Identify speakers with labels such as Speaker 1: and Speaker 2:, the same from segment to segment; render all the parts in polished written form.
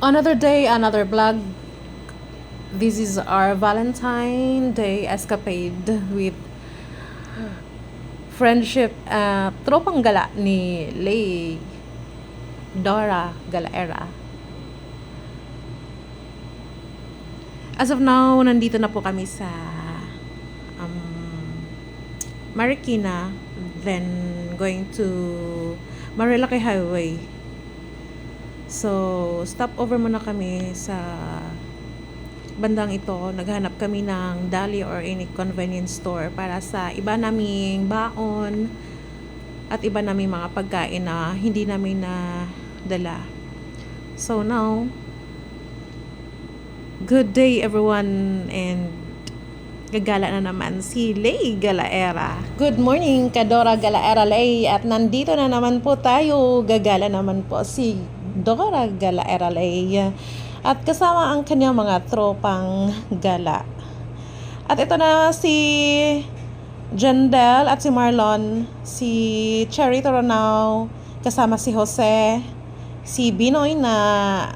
Speaker 1: Another day, another vlog. This is our Valentine Day escapade with friendship tropang gala ni Lay Dora Galaera. As of now, nandito na po kami sa Marikina, then going to Marilaki Highway. So, stop over muna kami sa bandang ito. Naghanap kami ng deli or any convenience store para sa iba naming baon at iba naming mga pagkain na hindi namin na dala. So now, good day everyone, and gagala na naman si Lay Galaera. Good morning, Kadora Galaera Lay, at nandito na naman po tayo. Gagala naman po si Dora Galaera Lay at kasama ang kanyang mga tropang gala. At ito na si Jandel at si Marlon, si Cherry Toronao, kasama si Jose, si Binoy naaya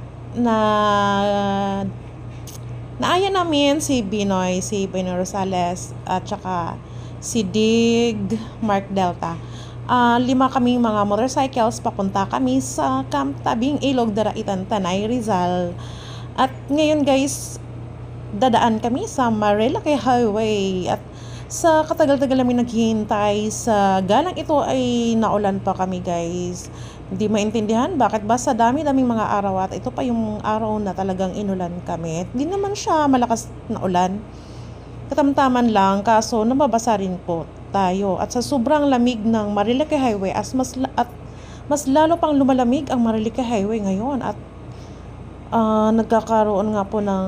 Speaker 1: namin si Binoy Rosales, at saka si Dig Mark Delta. 5 kaming mga motorcycles, papunta kami sa Camp Tabing Ilog, Daraitan, Tanay, Rizal. At ngayon guys, dadaan kami sa Marilaki Highway. At sa katagal-tagal namin naghihintay sa galang ito ay naulan pa kami guys. Hindi maintindihan bakit ba sa dami-daming mga araw at ito pa yung araw na talagang inulan kami. Hindi naman siya malakas na ulan, katamtaman lang, kaso nababasa rin po tayo. At sa sobrang lamig ng Marilaki Highway, mas lalo pang lumalamig ang Marilaki Highway ngayon. At nagkakaroon nga po ng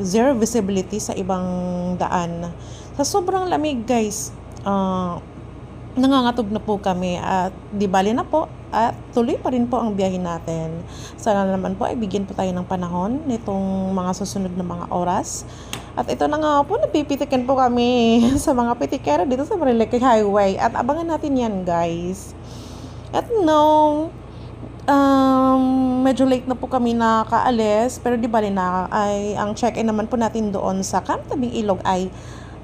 Speaker 1: zero visibility sa ibang daan. Sa sobrang lamig guys, nangangatog na po kami at di bali na po at tuloy pa rin po ang biyahe natin. Sana naman po ay bigyan po tayo ng panahon nitong mga susunod na mga oras. At ito na nga po, napipitikin po kami sa mga pitikera dito sa Marilaki Highway at abangan natin yan guys. At no, medyo late na po kami nakaalis, pero di bali na ay ang check-in naman po natin doon sa Camp Tabing Ilog ay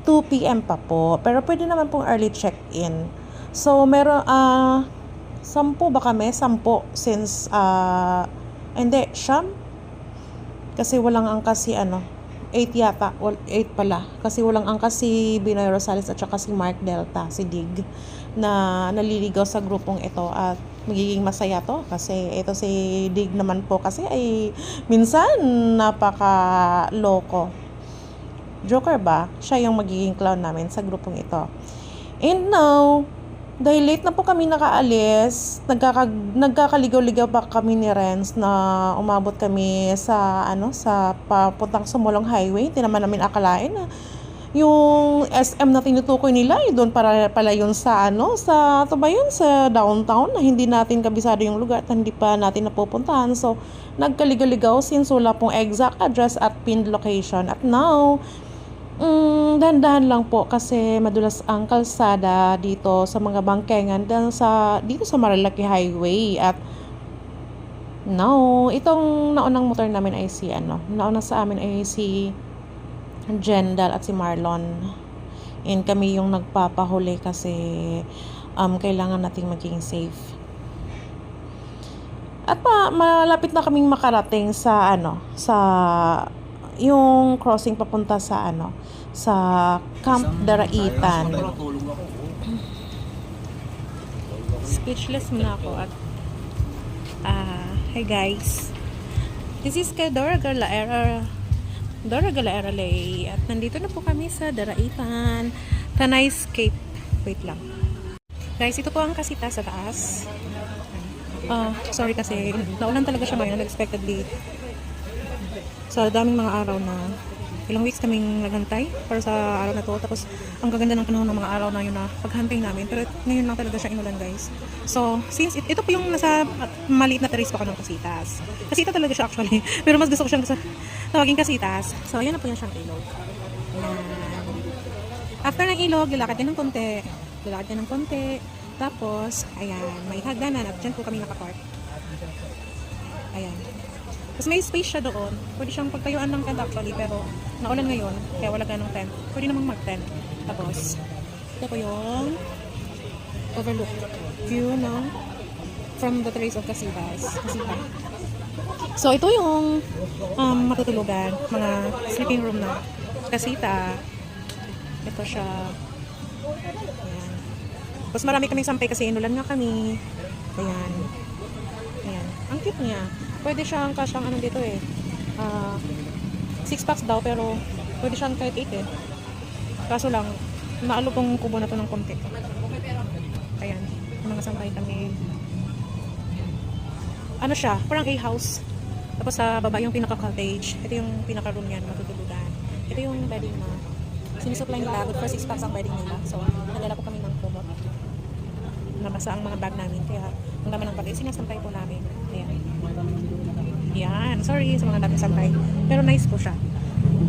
Speaker 1: 2 PM pa po. Pero pwede naman pong early check-in. So, meron, 10 ba kami? 10 since, hindi, siyam? Kasi walang angkas si 8 yata, 8 pala. Kasi walang angkas si Binoy Rosales at saka si Mark Delta, si Dig, na naliligaw sa grupong ito. At magiging masaya to kasi ito si Dig naman po kasi ay minsan napaka-loko. Joker ba? Siya yung magiging clown namin sa grupong ito. And now, dahil late na po kami nakaalis, nagkakaligaw-ligaw pa kami ni Renz na umabot kami sa sa papuntang Sumulong Highway. Hindi naman namin akalain na yung SM na tinutukoy nila ay doon pala yun sa sa downtown na hindi natin kabisado yung lugar at hindi pa natin napupuntahan. So, nagkaligaw-ligaw since wala pong exact address at pinned location. At now, dahan-dahan lang po kasi madulas ang kalsada dito sa mga bangkengan dito sa Marilaki Highway. At now, itong naunang motor namin ay nauna sa amin ay si Jendal at si Marlon. And kami yung nagpapahuli kasi kailangan nating maging safe. At malapit na kaming makarating sa sa yung crossing papunta sa sa Camp Daraitan. Speechless muna ako at hi guys. This is Dora Galaera Lay at nandito na po kami sa Daraitan, Tanay Escape. Wait lang. Guys, ito po ang kasita sa taas. Sorry kasi naulan talaga siya ngayon unexpectedly. So, daming mga araw na ilang weeks kaming naghantay para sa araw na to. Tapos, ang gaganda ng panahon ng mga araw na yun na paghantay namin. Pero ngayon lang talaga siya inulan guys. So, since ito po yung nasa maliit na terrace pa ko ng Kasitas. Kasita talaga siya actually. Pero mas gusto ko siyang tawaging Kasitas. So, ayan na po yung siyang ilog. Ayan. After ng ilog, lalakad din ng konti. Tapos, ayan, may hagdanan at dyan po kami nakapark. Ayan. Tapos may space siya doon. Pwede siyang pagtayuan ng tent actually, pero naulan ngayon, kaya wala ganong tent. Pwede namang mag-tent. Tapos, ito po yung overlook view ng from the terrace of Casitas. So, ito yung matutulugan, mga sleeping room na Casita. Ito siya. Ayan. Tapos marami kaming sampay kasi inulan nga kami. Ayan. Ayan. Ang cute niya. Pwede siyang kasyang ano dito eh. 6 packs daw pero pwede siyang kahit 8 eh. Kaso lang, naalo tong kubo na to ng konti. Ayan. Mga sampay kami. Ano siya? Parang A-house. Tapos sa baba yung pinaka-cottage. Ito yung pinaka-room niyan, matutulugan. Ito yung bedding na sinusupply nila. Good for 6 packs ang bedding nila. So, nagala po kami ng kumot. Nabasa ang mga bag namin. Kaya, ang dami ng bag, sinasampay po namin. Ayan. Yan. Sorry sa mga daming sampay. Pero nice po siya.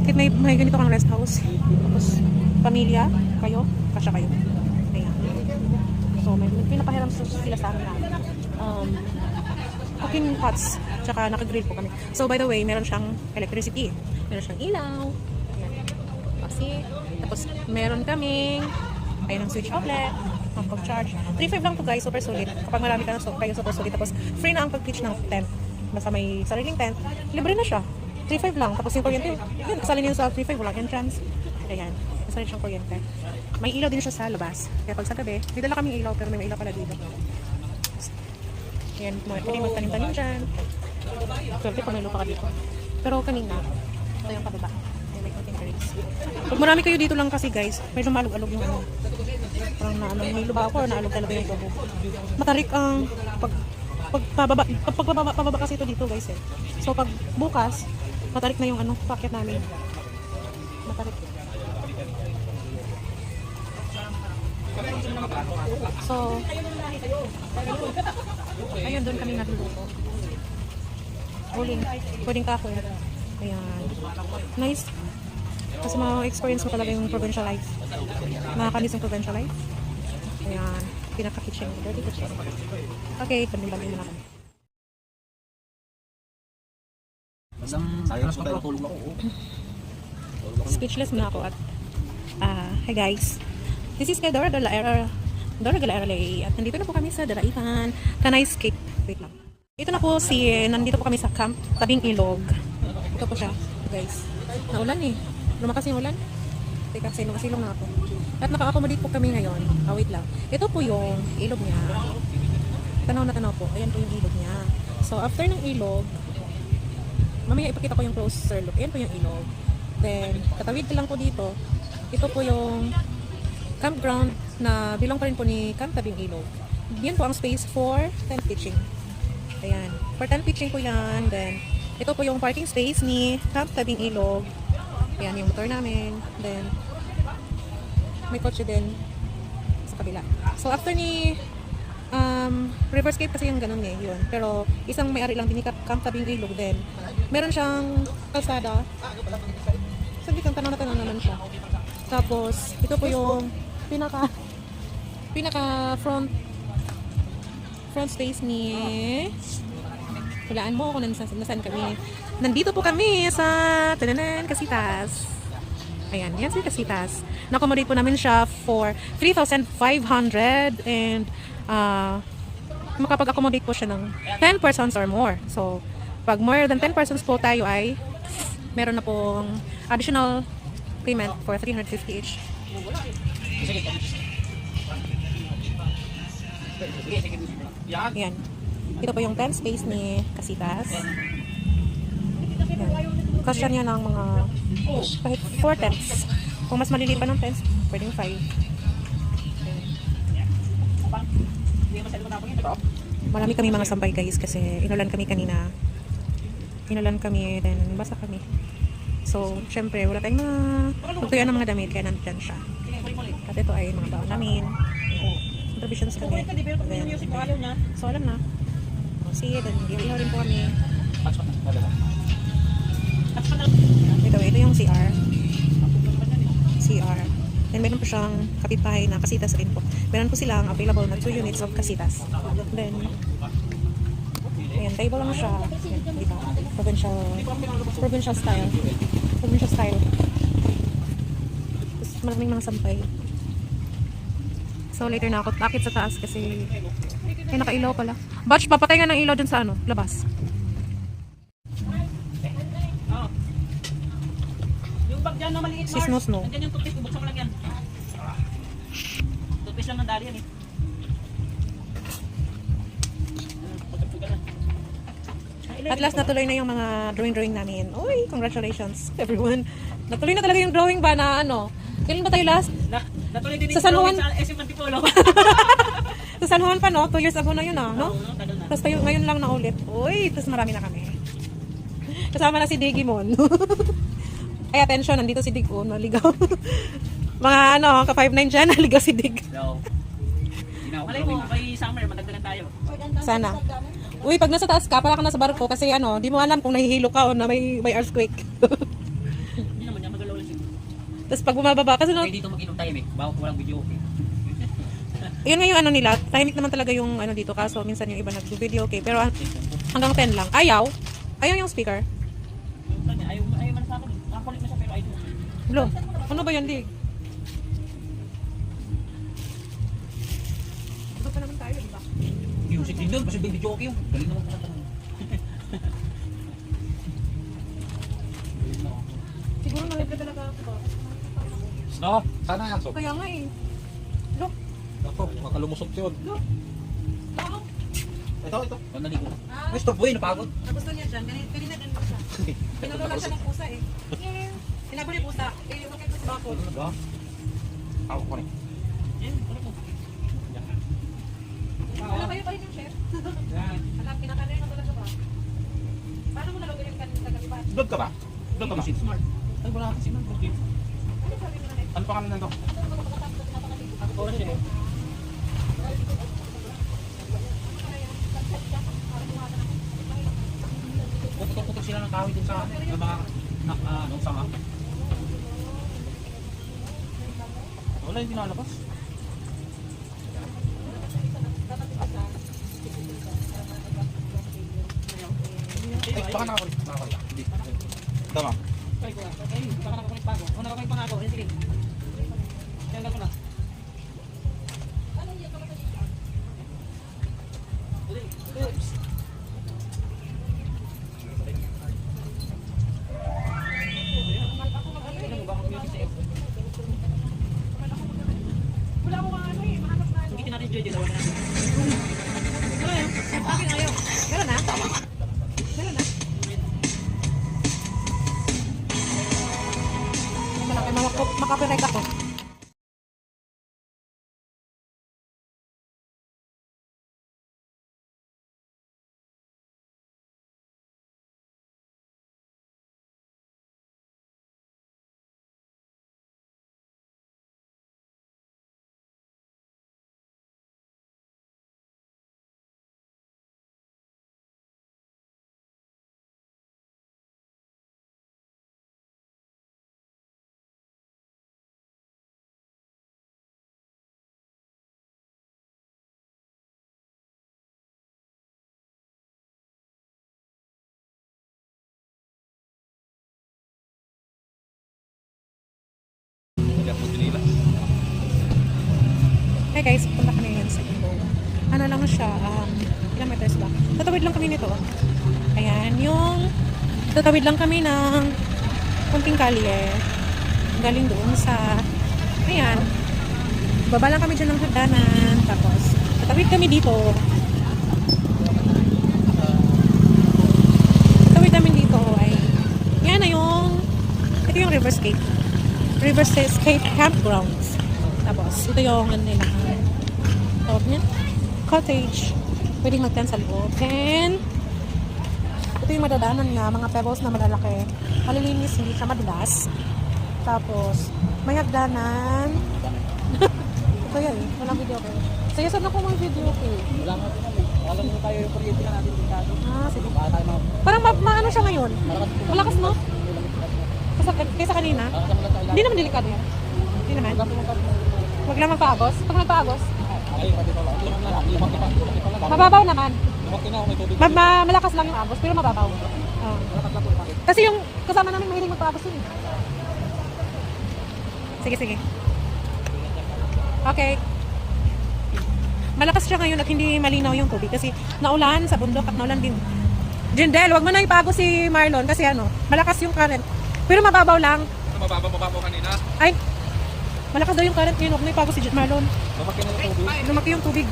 Speaker 1: Kahit may ganito kang rest house. Tapos, pamilya, kayo, kasya kayo. Ayan. So, may pinapahiram sila sa akin na cooking pots. Tsaka naka-grill po kami. So, by the way, meron siyang electricity. Meron siyang ilaw. Ayan. Kasi, tapos, meron kaming ayun ang switch outlet. Ang pag-charge. 3.5 lang to guys. Super solid. Kapag marami ka na kayo, super solid. Tapos, free na ang pag-pitch ng tent. Basta may sariling tent, libre na siya. 3.5 lang. Tapos yung kuryente, yun, kasali niyo sa 3.5, walang entrance. Ayan, kasali siyang kuryente. May ilaw din siya sa labas. Kaya pag sa gabi, may dala kaming ilaw, pero may ilaw pala dito. Ayan, pwede magtanim-tanim dyan. Swerte kung may lupa ka dito. Pero kanina, ito yung pababa. May konting terrace. Pag marami kayo dito lang kasi guys, medyo malug-alog yung ano. Parang na, may luba ako or naalog talaga yung tubo. Matarik ang pababa kasi ito dito guys eh. So pag bukas, matarik na yung ano, packet namin. Matarik. So, ayun, doon kami nagluluto. Pwedeng kahoy. Ayan. Nice. Kasi ma-experience mo talaga yung provincial life. Nakakanis yung provincial life. Ayan. Pinaka-kitchen. Dirty kitchen. Okay, panibagin na natin. Speechless muna ako at hi guys. This is kay Dora Galaera at nandito na po kami sa Daraitan Kanay Escape. Wait lang. Ito na po nandito po kami sa camp Tabing Ilog. Ito po siya guys. Naulan eh. Lumakas yung ulan. Teka, silong na ako. At naka-accommodate po kami ngayon. Wait lang. Ito po yung ilog niya. Tanaw na tanaw po. Ayan po yung ilog niya. So, after ng ilog, mamaya ipakita ko yung closer look. Ayan po yung ilog. Then, tatawid lang po dito. Ito po yung campground na bilang pa rin po ni Camp Tabing Ilog. Yan po ang space for tent pitching. Ayan. For tent pitching po yan. Then, ito po yung parking space ni Camp Tabing Ilog. Ayan yung motor namin. Then, may kotse din sa kabila. So, after ni Riverscape kasi yung ganun eh, yun. Pero, isang may-ari lang din ni Camp Tabing Ilog din. Meron siyang kalsada. Sabi kang tanong naman siya. Tapos, ito po yung pinaka front space ni hulaan mo kung nasaan kami. Nandito po kami sa Casitas. Ayan, yan si Casitas. Na-accommodate po namin siya for 3,500 and makapag-accommodate po siya ng 10 persons or more. So, pag more than 10 persons po tayo ay meron na pong additional payment for 350 each. Ayan. Ito po yung tent space ni Casitas. Kasya niya ng mga kahit 4 tents. Kung mas maliliit pa ng tents, pwedeng 5. Marami kami mga sampay guys kasi inulan kami kanina. Inulan kami, then basa kami. So, syempre, wala tayong magtuyan ng mga damit kaya nandyan siya. At ito ay mga baon namin. Provisions kami. Then, so, alam na. See, then, ihaw rin po kami. Ito yung CR. Then, meron po siyang kapitbahay na Casitas rin po. Meron po silang available na 2 units of Casitas. Then, ayan, table lang siya. Ayan. Diba? Provincial style. Provincial style. Tapos maraming mga sampay. So later na ako akit sa taas kasi ay nakailaw pala. Batch, papatay nga ng ilaw dun sa ano, labas.
Speaker 2: Yung bag dyan na maliit,
Speaker 1: Si Snow Snow.
Speaker 2: nandiyan yung toothpaste, bubuksan mo lang yan. Toothpaste lang ng dali yan eh.
Speaker 1: At last natuloy na yung mga drawing namin. Uy, congratulations everyone. Natuloy na talaga yung drawing ba na ano. Kailan ba tayo last?
Speaker 2: Natuloy din
Speaker 1: Sa San Juan?
Speaker 2: sa SM Antipolo.
Speaker 1: Sa San Juan pa no? 2 years ago na yun ah, no?
Speaker 2: Oo, tagal na.
Speaker 1: Tapos tayo ngayon lang na ulit. Uy, tapos marami na kami. Kasama na si Digimon. Ay, attention, nandito si Dig. Oh, naligaw. Mga ano, ka-5'9 dyan, naligaw si Dig.
Speaker 2: So, malay mo, may summer, madagdagan tayo.
Speaker 1: Sana. Uy, pag nasa taas ka, para ka nasa barko kasi ano, di mo alam kung nahihilo ka o na may earthquake.
Speaker 2: Hindi naman yan, magalaw lang siguro.
Speaker 1: Tapos pag bumababa, kasi no,
Speaker 2: Okay, dito mag-inom tayo, eh. Bawat walang video, okay.
Speaker 1: yun nga yung ano nila, tahimik naman talaga yung ano dito, kaso minsan yung iba nag-video, okay, pero hanggang 10 lang. Ayaw yung speaker.
Speaker 2: Ayaw man sa akin. Nakakulit na siya, pero ayaw.
Speaker 1: Lo, ano ba yan, Dig? Ito pa naman tayo, di ba?
Speaker 2: Music din doon, kasi video okay yung. Galing naman pala tanong.
Speaker 1: Siguro nalagay talaga ako ba?
Speaker 3: No, sana yan. So,
Speaker 1: Kaya nga eh. Look,
Speaker 3: ako, makalumusot yun.
Speaker 1: look. Wow.
Speaker 3: Ito.
Speaker 2: Kung naligo.
Speaker 1: Ah,
Speaker 2: Ay, stop boy, napagod.
Speaker 1: nagusto niya dyan. Kanina din mo siya. Pinalo lang siya ng pusa eh. Tinabo niya pusa. Eh, bakit sa bakod?
Speaker 3: Diba? Ako ko rin.
Speaker 2: Yan, ano po?
Speaker 1: Wala kayo pa rin yung chef? Alam, kinakanin na talaga ba? Paano mo nalagay yung kanina kagabiban?
Speaker 3: Vlog ka ba? Vlog ka ba?
Speaker 2: Smart. Ay, wala kasi man. Okay.
Speaker 1: Ano sabi mo na next?
Speaker 3: Ano pangalan nito?
Speaker 2: Oras siya eh. Putok-putok sila ng kahoy dun sa mga nung sama. Wala yung pinalabas.
Speaker 3: Ay, baka nakakulit. Hindi. Tama.
Speaker 2: Ay, baka nakakulit pa ako. O, nakakulit pa nga ako. Ayun, sige. Tanggal ko na. Oops.
Speaker 1: Wala akong ano eh, mahanap na.
Speaker 2: Hindi natin Joy, dalawa na natin.
Speaker 1: Wala yun. Akin ayaw. Meron na? Meron na? Malaki, makapirek ako. Hey guys, punta kami ngayon sa Ibo. Ano lang siya, kilometers ba? Tatawid lang kami nito. Ayan, yung tatawid lang kami ng kunting kalye. Galing doon sa, ayan, baba lang kami dyan ng hagdanan. Tapos, tatawid kami dito. Tatawid namin dito ay, yan na yung, ito yung Riverscape. Riverscape Campgrounds. Tapos, ito yung ano nila. Tawag niya? Cottage. Pwedeng mag-tent sa loob. And, ito yung madadaanan nga, mga pebbles na malalaki. Malilinis, hindi siya madulas. Tapos, may hagdanan. Ito yan eh. Walang video ko. Sige, saan ako mga video ko eh.
Speaker 2: Wala nga po namin. Alam mo tayo yung kuryente na natin dito.
Speaker 1: Ah, sige.
Speaker 2: Baka tayo mga...
Speaker 1: Parang maano siya ngayon. Malakas no? Kaysa kanina. Hindi naman delikado yan. Hindi naman. Wag lang magpaagos. Pag nagpaagos,
Speaker 2: Ay, pati pa lang.
Speaker 1: mababaw naman.
Speaker 3: Lumaki na ako, may tubig.
Speaker 1: Malakas lang yung agos, pero mababaw. Oh. Kasi yung kasama namin mahilig magpa-agos yun. Sige, sige. Okay. Malakas siya ngayon at hindi malinaw yung tubig kasi naulan sa bundok at naulan din. Jindel, wag mo na ipagos si Marlon kasi malakas yung current. Pero mababaw lang.
Speaker 3: Mababaw kanina.
Speaker 1: Ay, malakas daw yung current ngayon. Huwag mo ipagos si Marlon.
Speaker 3: Lumaki na yung tubig.
Speaker 1: Lumaki yung tubig.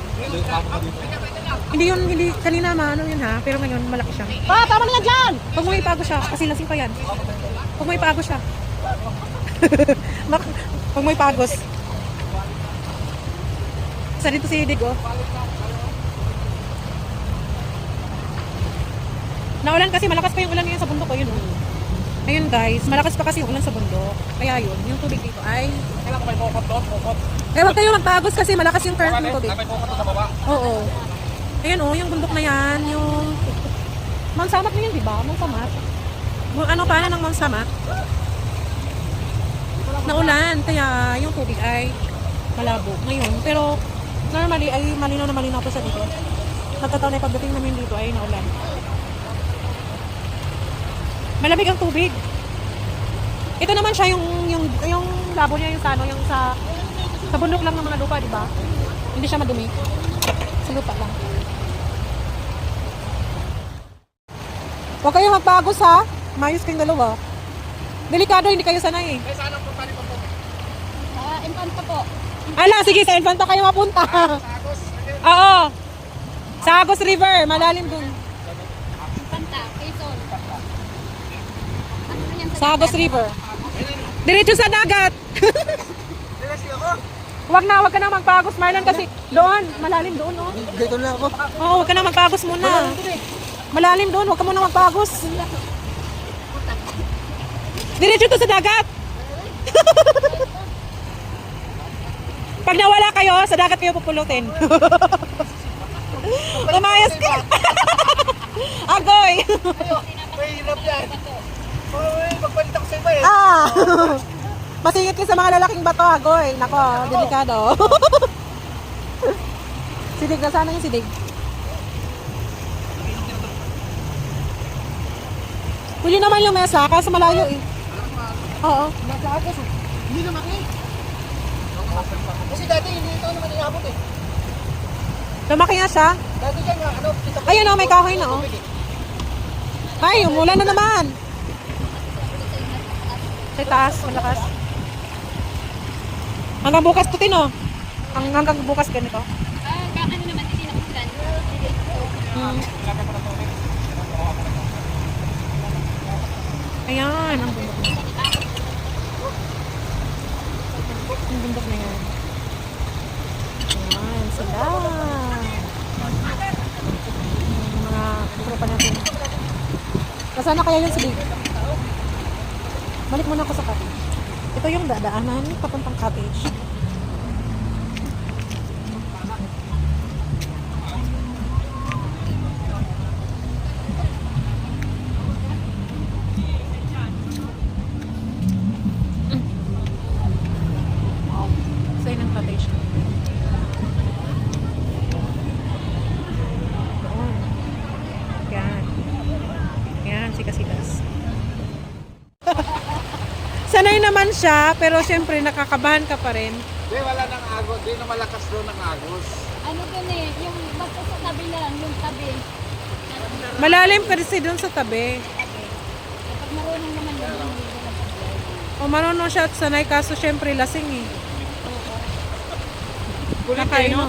Speaker 3: Hindi,
Speaker 1: Hindi kanina yun ha, pero ngayon malaki siya. Tama na yan dyan! Huwag mo ipagos siya kasi lasing pa yan. Huwag mo ipagos siya. Huwag mo ipagos. Sa dito si Dig, oh. Naulan kasi, malakas pa yung ulan ngayon sa bundok, oh, yun, oh. Ayun guys, malakas pa kasi yung ulan sa bundok. Kaya yun, yung tubig dito ay...
Speaker 3: kailangan ko may pokot doon, pokot.
Speaker 1: Huwag kayo magpagos kasi malakas yung current ng tubig.
Speaker 3: May pokot doon sa baba.
Speaker 1: Oo. Ayan, oh, yung bundok na yan, yung... Mount Samat na yun, di ba? Mount Samat. Ano pa na ng Mount Samat? Naulan, kaya yung tubig ay malabo ngayon. Pero normally ay malinaw na malinaw po sa dito. Nagkataon na pagdating namin dito ay naulan. Malamig ang tubig. Ito naman siya yung labo niya yung sa bundok lang ng mga lupa, di ba? Hindi siya madumi. Sa lupa lang. Huwag kayong magpagos ha. Mayos kayong dalawa. Delikado, hindi kayo sanay eh.
Speaker 3: Saan ang punta ni Pampo?
Speaker 4: Infanta po.
Speaker 1: Ala, sige, sa Infanta kayo mapunta.
Speaker 3: Agos.
Speaker 1: Oo. Sa Agos River, malalim dun.
Speaker 4: Infanta, Quezon. Ano na yan
Speaker 1: Sa Agos River. Diretso sa dagat.
Speaker 3: Diretso ako.
Speaker 1: Huwag ka na magpagos, Marlon, kasi doon, malalim doon, oh.
Speaker 3: Dito na ako.
Speaker 1: Oo, huwag ka na magpagos muna. Malalim doon, huwag ka muna magpagos. Diretso to sa dagat. Pag nawala kayo, sa dagat kayo pupulutin. Umayos ka. Agoy.
Speaker 3: May hirap yan. Magpalit ako sa iba eh.
Speaker 1: Ah. Masingit ka sa mga lalaking bato, Agoy. Nako, delikado. Sidig na sana yung sidig. Huli naman yung mesa, kaso malayo eh. Oo.
Speaker 3: Nasa Agos. Hindi lumaki. Kasi dati hindi ito naman inabot eh.
Speaker 1: Lumaki nga siya.
Speaker 3: Dati dyan nga,
Speaker 1: Ayun oh, may kahoy na oh. Ay, umulan na naman. Sa taas, malakas. Hanggang bukas to tin oh. Hanggang bukas ganito.
Speaker 4: ano naman, hindi na kusulan.
Speaker 1: Ayan, ang bundok na. Ang bundok na yan. Ayan, sila. Yung mga tropa natin. Nasaan na kaya yung silig? Balik muna ako sa cottage. Ito yung dadaanan papuntang cottage. Sa inang cottage. Doon. Yan. Yan, sikas-sikas. Sanay naman siya, pero syempre nakakabahan ka pa rin.
Speaker 3: Di, wala nang agos. Di na malakas doon ang agos.
Speaker 4: Ano dun eh, yung basta sa tabi lang, yung tabi.
Speaker 1: Malalim kasi doon sa tabi.
Speaker 4: Kapag marunong naman yun, hindi na sa
Speaker 1: O marunong siya at sanay, kaso syempre lasing eh. Nakainom.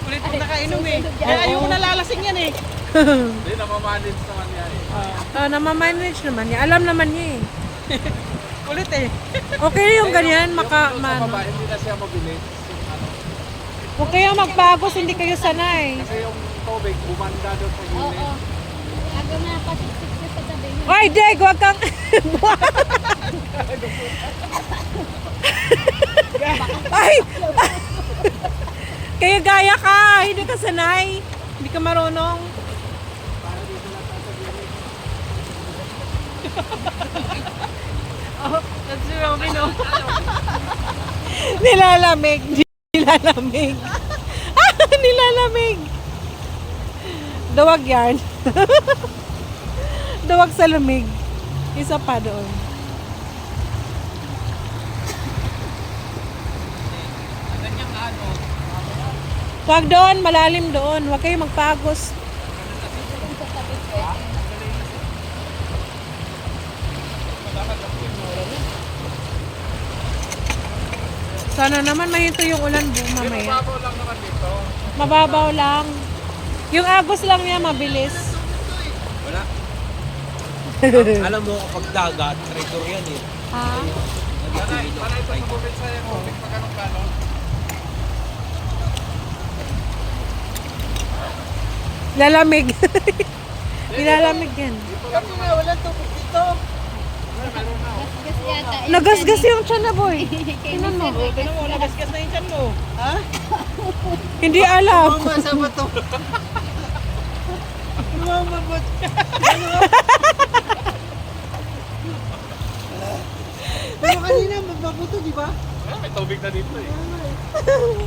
Speaker 2: Kulit mo nakainom eh. Kaya ayaw mo nalalasing yan eh.
Speaker 3: Di, namamanage naman yan eh.
Speaker 1: Namamanage naman niya. Alam naman niya eh.
Speaker 2: Kulit eh.
Speaker 1: Okay yung ganyan,
Speaker 3: Yung doon sa
Speaker 1: mano.
Speaker 3: baba, hindi na siya mabilis.
Speaker 1: Huwag kayo magpagos, hindi kayo sanay.
Speaker 3: Kasi yung tubig, umanda doon sa
Speaker 4: Oo.
Speaker 3: gilid.
Speaker 4: Aga na, pasiksik na sa tabi.
Speaker 1: Oy, Deg, huwag kang... Ay! Kaya gaya ka, hindi ka sanay. Hindi ka marunong.
Speaker 2: Oh, that's si Robin oh.
Speaker 1: Nilalamig. Nilalamig. Nilalamig. Duwag yan. Duwag sa lumig. Isa pa doon.
Speaker 2: Ganyan nga ano.
Speaker 1: Huwag doon, malalim doon. Huwag kayo magpagos. Sana naman mahinto yung ulan mamaya.
Speaker 2: Mababaw lang naman dito.
Speaker 1: Mababaw lang. Yung agos lang niya mabilis.
Speaker 2: Wala. Alam mo kapag dagat, traitor yan eh.
Speaker 1: Ha?
Speaker 2: Para ito sa bukid sa yung bukid pag anong kanon.
Speaker 1: Lalamig. Nilalamig yan.
Speaker 3: Kasi nga, wala tubig dito.
Speaker 4: Gas yata.
Speaker 1: Nagasgas yung tiyan na boy.
Speaker 4: Tingnan mo.
Speaker 2: Tignan mo, nagasgas na yung tiyan mo.
Speaker 3: Ha?
Speaker 1: Hindi alam.
Speaker 3: Mama, sa bato. Mama, ba't? Pero kanina, mababuto, di ba?
Speaker 2: May tubig na dito eh.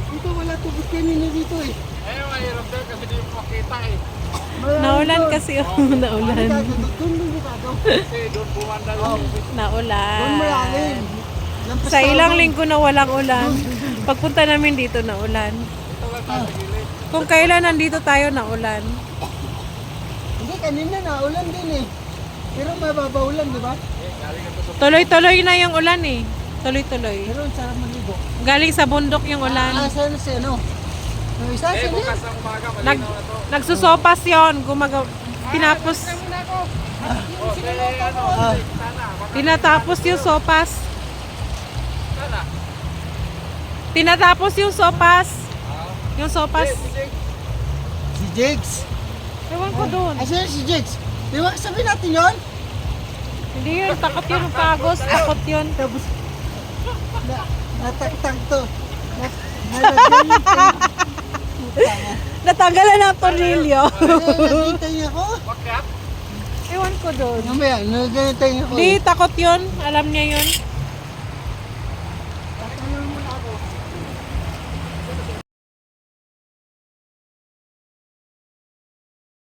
Speaker 3: Dito wala tubig kanina dito eh.
Speaker 2: Eh, mahirap din kasi di mo makita eh.
Speaker 1: Naulan kasi naulan.
Speaker 3: Doon mo gagaw.
Speaker 2: Kasi doon bumanda yung tubig.
Speaker 3: Doon
Speaker 1: Naulan.
Speaker 3: malalim. Lampas
Speaker 1: Sa ilang
Speaker 3: tayo.
Speaker 1: linggo na walang ulan. Pagpunta namin dito naulan.
Speaker 2: Ito lang tayo sa gilid.
Speaker 1: Kung kailan nandito tayo naulan.
Speaker 3: Hindi, kanina na ulan din eh. Pero mababaw lang, di ba?
Speaker 1: Tuloy-tuloy na yung ulan eh. Tuloy-tuloy.
Speaker 3: Pero ang sarap maligo.
Speaker 1: Galing sa bundok yung ulan.
Speaker 3: Saan si ano? Yung isa,
Speaker 2: Eh,
Speaker 3: saan
Speaker 2: bukas
Speaker 3: yan?
Speaker 2: ng umaga,
Speaker 1: Nag,
Speaker 2: malinaw na to.
Speaker 1: nagsusopas yon. Tinapos,
Speaker 2: Oh, kaya ano,
Speaker 3: Ah.
Speaker 2: sana, baka
Speaker 1: tinatapos yung sopas.
Speaker 2: sana.
Speaker 1: Tinatapos yung sopas. Yung sopas.
Speaker 3: Si Jigs.
Speaker 1: Ewan ko doon.
Speaker 3: Asan si Jigs? Di ba sabihin natin yun?
Speaker 1: Hindi yun. Takot yun yung pagos. Takot yun.
Speaker 3: Tapos, nataktak to. Nalagyan yung tape.
Speaker 1: Natanggalan ng tornilyo.
Speaker 3: Nakita niya ako.
Speaker 2: Bakit?
Speaker 1: Ewan ko doon.
Speaker 3: Mamaya, nalagyan niya ako.
Speaker 1: Hindi, takot yun. Alam niya yun.